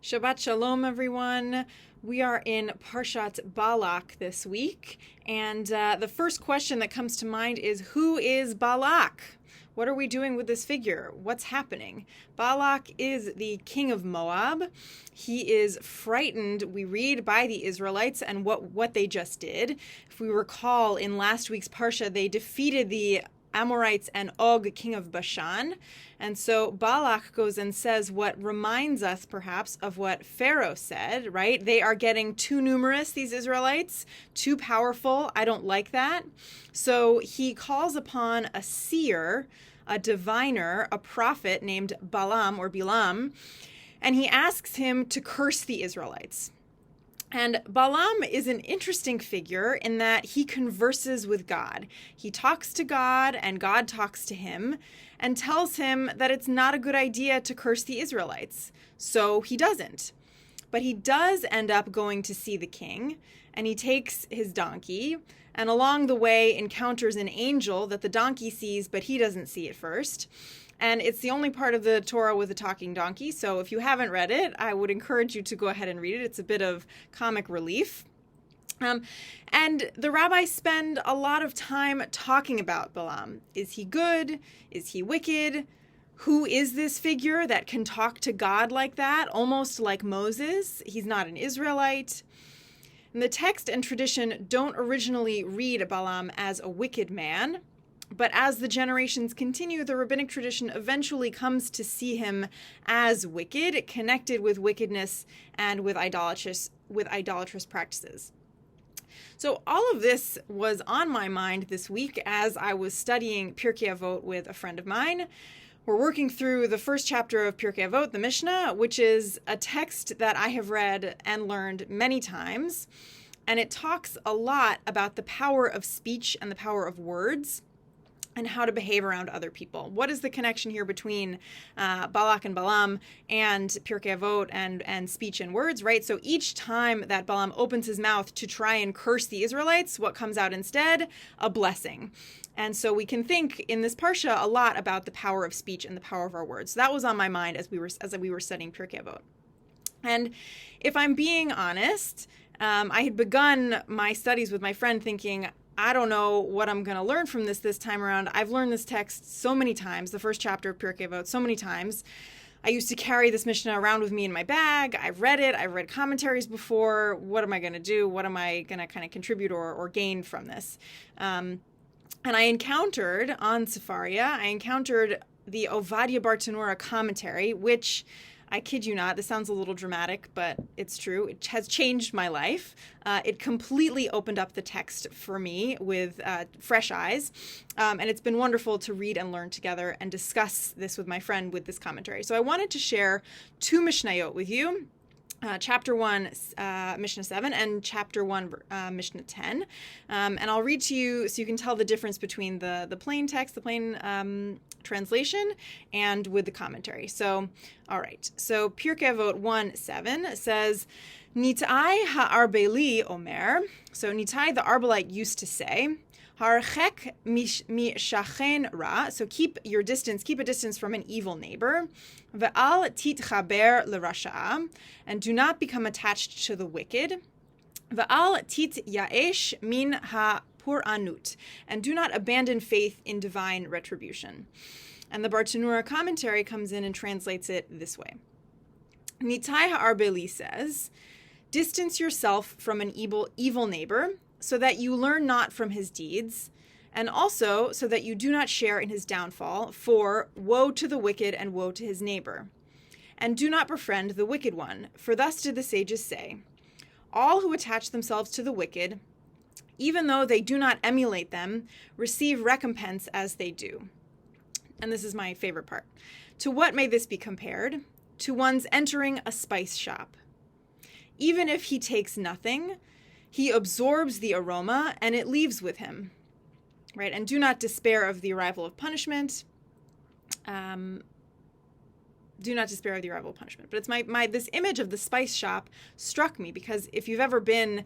Shabbat Shalom, everyone. We are in Parshat Balak this week, and the first question that comes to mind is, who is Balak? What are we doing with this figure? What's happening? Balak is the king of Moab. He is frightened, we read, by the Israelites and what they just did. If we recall, in last week's Parsha, they defeated the Amorites and Og, king of Bashan. And so Balak goes and says what reminds us perhaps of what Pharaoh said, right? They are getting too numerous, these Israelites, too powerful. I don't like that. So he calls upon a seer, a diviner, a prophet named Balaam or Balaam, and he asks him to curse the Israelites. And Balaam is an interesting figure in that he converses with God. He talks to God and God talks to him and tells him that it's not a good idea to curse the Israelites. So he doesn't. But he does end up going to see the king, and he takes his donkey and along the way encounters an angel that the donkey sees, but he doesn't see at first. And it's the only part of the Torah with a talking donkey. So if you haven't read it, I would encourage you to go ahead and read it. It's a bit of comic relief. And the rabbis spend a lot of time talking about Balaam. Is he good? Is he wicked? Who is this figure that can talk to God like that, almost like Moses? He's not an Israelite. And the text and tradition don't originally read Balaam as a wicked man. But as the generations continue, the rabbinic tradition eventually comes to see him as wicked, connected with wickedness and with idolatrous practices. So all of this was on my mind this week as I was studying Pirkei Avot with a friend of mine. We're working through the first chapter of Pirkei Avot, the Mishnah, which is a text that I have read and learned many times. And it talks a lot about the power of speech and the power of words, and how to behave around other people. What is the connection here between Balak and Balaam and Pirkei Avot and speech and words, right? So each time that Balaam opens his mouth to try and curse the Israelites, what comes out instead? A blessing. And so we can think in this parsha a lot about the power of speech and the power of our words. So that was on my mind as we were studying Pirkei Avot. And if I'm being honest, I had begun my studies with my friend thinking, I don't know what I'm going to learn from this time around. I've learned this text so many times, the first chapter of Pirkei Avot, so many times. I used to carry this Mishnah around with me in my bag. I've read it. I've read commentaries before. What am I going to do? What am I going to kind of contribute or gain from this? And I encountered on Sefaria, the Ovadia Bartenura commentary, which, I kid you not, this sounds a little dramatic, but it's true. It has changed my life. It completely opened up the text for me with fresh eyes. And it's been wonderful to read and learn together and discuss this with my friend with this commentary. So I wanted to share two Mishnayot with you. Chapter 1, Mishnah 7, and Chapter 1, Mishnah 10. And I'll read to you so you can tell the difference between the plain text, the plain translation, and with the commentary. So, all right. So, Pirkei Avot 1:7 says, Nitai ha'arbeli omer. So, Nitai the Arbelite used to say, Harchek mishachen ra. So keep a distance from an evil neighbor. Ve'al titchaber l'rasha'a. And do not become attached to the wicked. Ve'al tit yaesh min ha'puranut. And do not abandon faith in divine retribution. And the Bartenura commentary comes in and translates it this way. Nitai ha'arbeli says, distance yourself from an evil neighbor, so that you learn not from his deeds, and also so that you do not share in his downfall, for woe to the wicked and woe to his neighbor. And do not befriend the wicked one, for thus did the sages say, all who attach themselves to the wicked, even though they do not emulate them, receive recompense as they do. And this is my favorite part. To what may this be compared? To one's entering a spice shop. Even if he takes nothing, he absorbs the aroma, and it leaves with him, right? And do not despair of the arrival of punishment. do not despair of the arrival of punishment. But it's this image of the spice shop struck me, because if you've ever been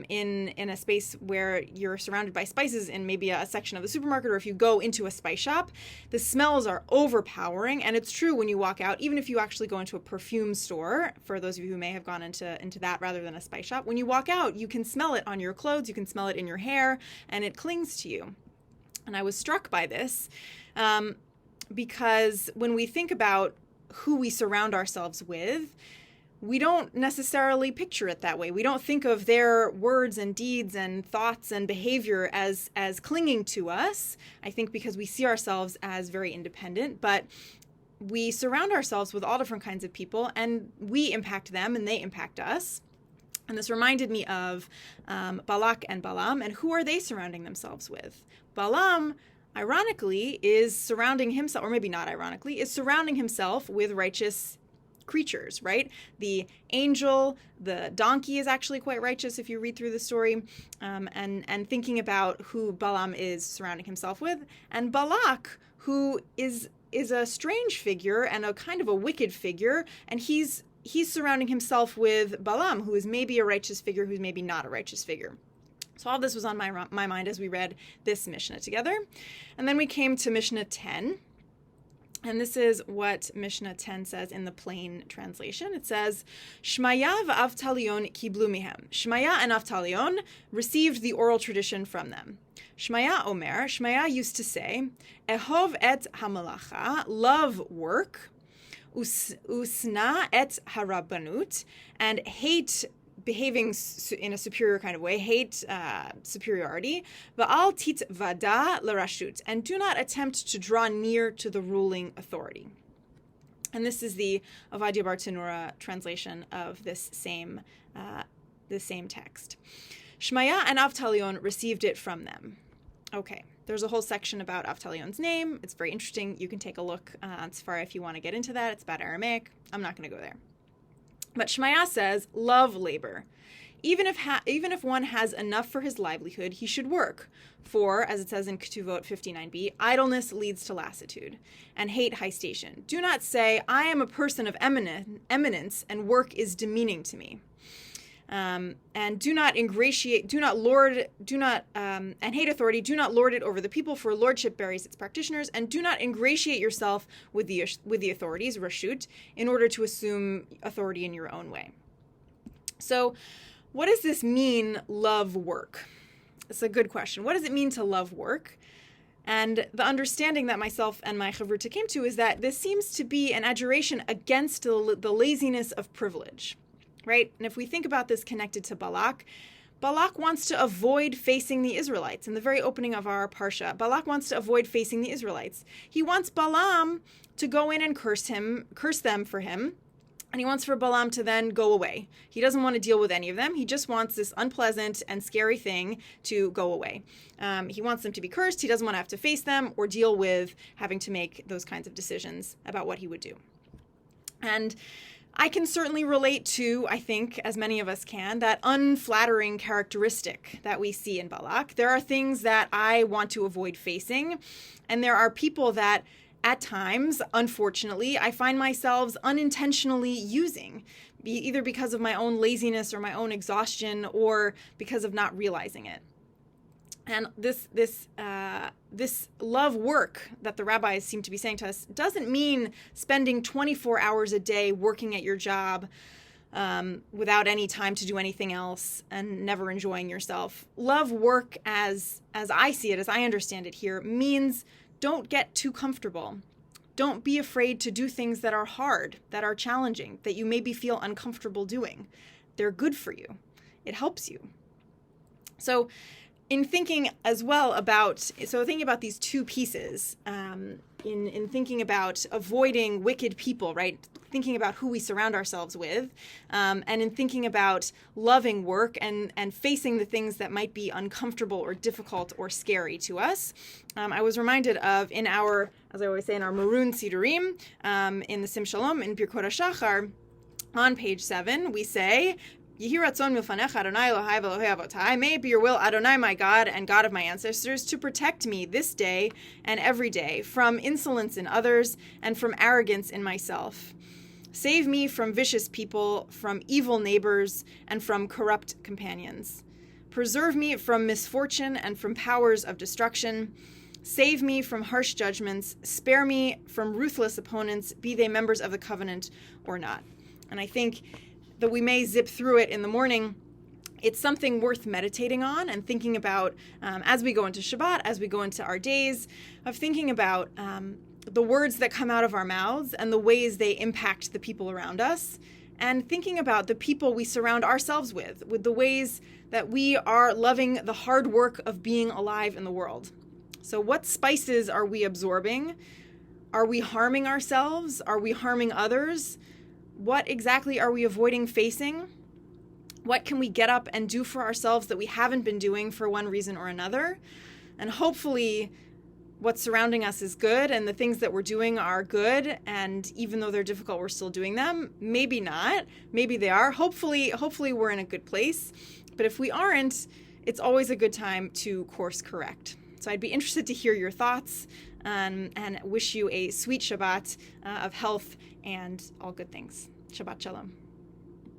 in a space where you're surrounded by spices in maybe a section of the supermarket, or if you go into a spice shop, the smells are overpowering. And it's true when you walk out, even if you actually go into a perfume store, for those of you who may have gone into that rather than a spice shop, when you walk out, you can smell it on your clothes, you can smell it in your hair, and it clings to you. And I was struck by this because when we think about who we surround ourselves with, we don't necessarily picture it that way. We don't think of their words and deeds and thoughts and behavior as clinging to us, I think because we see ourselves as very independent, but we surround ourselves with all different kinds of people, and we impact them and they impact us. And this reminded me of Balak and Balaam, and who are they surrounding themselves with? Balaam, ironically, is surrounding himself, or maybe not ironically, is surrounding himself with righteous creatures, right? The angel, the donkey is actually quite righteous if you read through the story, and thinking about who Balaam is surrounding himself with, and Balak, who is a strange figure and a kind of a wicked figure, and he's surrounding himself with Balaam, who is maybe a righteous figure, who's maybe not a righteous figure. So all this was on my mind as we read this Mishnah together. And then we came to Mishnah 10. And this is what Mishnah 10 says in the plain translation. It says, Shmaya v'Avtalion kiblu mihem. Shmaya and Avtalion received the oral tradition from them. Shmaya Omer, Shmaya used to say, Ehov et hamalacha, love work, usna et harabbanut, and hate behaving in a superior kind of way, hate superiority, va'al tit vada l'rashut, and do not attempt to draw near to the ruling authority. And this is the Avadia Bar Tanura translation of this same text. Shmaya and Avtalion received it from them. Okay, there's a whole section about Avtalion's name. It's very interesting. You can take a look as far if you want to get into that. It's about Aramaic. I'm not going to go there. But Shmaya says, love labor. Even if one has enough for his livelihood, he should work. For, as it says in Ketuvot 59b, idleness leads to lassitude, and hate high station. Do not say, I am a person of eminence, and work is demeaning to me. And do not ingratiate, do not lord, do not, and hate authority, do not lord it over the people, for lordship buries its practitioners, and do not ingratiate yourself with the authorities, rashut, in order to assume authority in your own way. So, what does this mean, love work? It's a good question. What does it mean to love work? And the understanding that myself and my chavruta came to is that this seems to be an adjuration against the laziness of privilege. Right? And if we think about this connected to Balak, Balak wants to avoid facing the Israelites. In the very opening of our parsha, Balak wants to avoid facing the Israelites. He wants Balaam to go in and curse them for him, and he wants for Balaam to then go away. He doesn't want to deal with any of them. He just wants this unpleasant and scary thing to go away. He wants them to be cursed. He doesn't want to have to face them or deal with having to make those kinds of decisions about what he would do. And I can certainly relate to, I think, as many of us can, that unflattering characteristic that we see in Balak. There are things that I want to avoid facing, and there are people that, at times, unfortunately, I find myself unintentionally using, either because of my own laziness or my own exhaustion, or because of not realizing it. And this love work that the rabbis seem to be saying to us doesn't mean spending 24 hours a day working at your job without any time to do anything else and never enjoying yourself. Love work, as I see it, as I understand it here, means don't get too comfortable. Don't be afraid to do things that are hard, that are challenging, that you maybe feel uncomfortable doing. They're good for you. It helps you. So, in thinking as well about these two pieces, in thinking about avoiding wicked people, right? Thinking about who we surround ourselves with, and in thinking about loving work and facing the things that might be uncomfortable or difficult or scary to us, I was reminded of in our, as I always say, in our maroon sidurim, in the Sim Shalom, in Birkot HaShachar, on page 7, we say, Yehi ratzon milfanecha Adonai Elohai v'Elohei avotai. May it be your will, Adonai, my God and God of my ancestors, to protect me this day and every day from insolence in others and from arrogance in myself. Save me from vicious people, from evil neighbors, and from corrupt companions. Preserve me from misfortune and from powers of destruction. Save me from harsh judgments. Spare me from ruthless opponents, be they members of the covenant or not. And I think that we may zip through it in the morning, it's something worth meditating on and thinking about as we go into Shabbat, as we go into our days, of thinking about the words that come out of our mouths and the ways they impact the people around us, and thinking about the people we surround ourselves with the ways that we are loving the hard work of being alive in the world. So what spices are we absorbing? Are we harming ourselves? Are we harming others? What exactly are we avoiding facing? What can we get up and do for ourselves that we haven't been doing for one reason or another? And hopefully what's surrounding us is good and the things that we're doing are good. And even though they're difficult, we're still doing them. Maybe not. Maybe they are. Hopefully we're in a good place. But if we aren't, it's always a good time to course correct. So I'd be interested to hear your thoughts and wish you a sweet Shabbat of health and all good things. Shabbat Shalom.